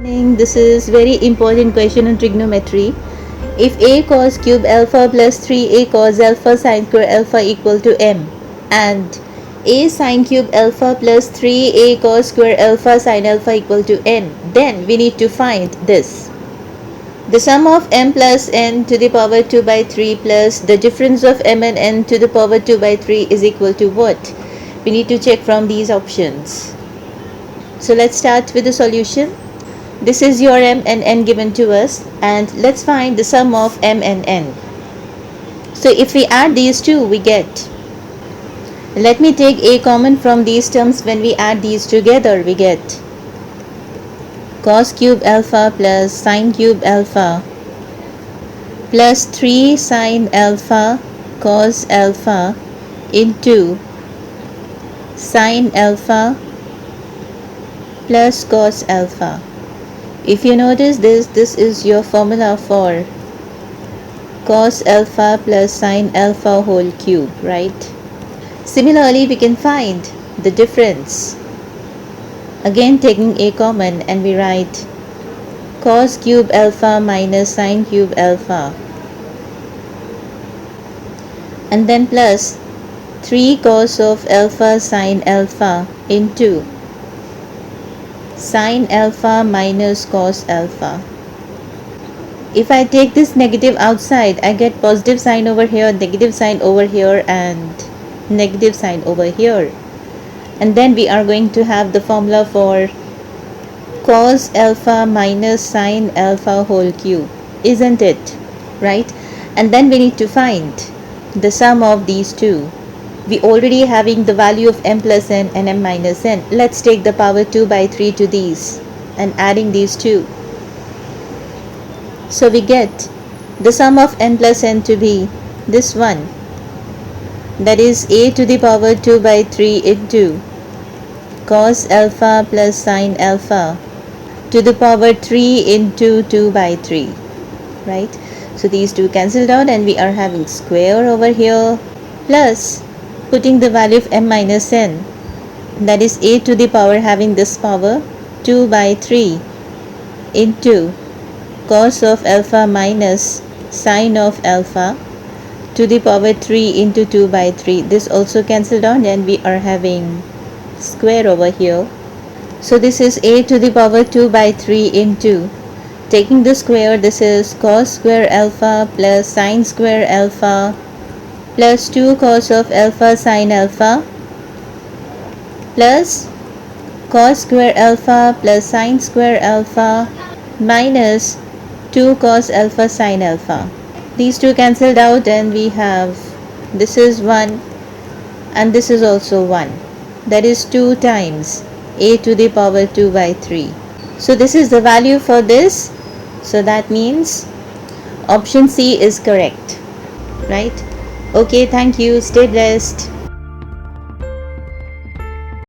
This is very important question in trigonometry. If a cos cube alpha plus 3a cos alpha sin square alpha equal to m, and a sin cube alpha plus 3a cos square alpha sin alpha equal to n, then we need to find this. The sum of m plus n to the power 2 by 3 plus the difference of m and n to the power 2 by 3 is equal to what? We need to check from these options. So let's start with the solution. This is your m and n given to us, and let's find the sum of m and n. So if we add these two, we get, let me take a common from these terms. When we add these together, we get cos cube alpha plus sin cube alpha plus 3 sin alpha cos alpha into sin alpha plus cos alpha. If you notice this is your formula for cos alpha plus sin alpha whole cube, right? Similarly, we can find the difference. Again, taking a common, and we write cos cube alpha minus sin cube alpha, and then plus 3 cos of alpha sin alpha into sin alpha minus cos alpha. If I take this negative outside, I get positive sign over here, negative sign over here, and negative sign over here. And then we are going to have the formula for cos alpha minus sin alpha whole cube, isn't it? Right? And then we need to find the sum of these two. We already having the value of m plus n and m minus n. Let's take the power 2 by 3 to these and adding these two. So we get the sum of m plus n to be this one, that is a to the power 2 by 3 into cos alpha plus sin alpha to the power 3 into 2 by 3, right? So these two cancelled out, and we are having square over here, plus putting the value of m minus n, that is a to the power having this power 2 by 3 into cos of alpha minus sin of alpha to the power 3 into 2 by 3. This also cancelled out, and we are having square over here. So this is a to the power 2 by 3 into, taking the square, this is cos square alpha plus sin square alpha plus 2 cos of alpha sin alpha plus cos square alpha plus sin square alpha minus 2 cos alpha sin alpha. These two cancelled out, and we have, this is 1 and this is also 1, that is 2 times a to the power 2 by 3. So this is the value for this. So that means option C is correct, right? Okay, thank you. Stay blessed.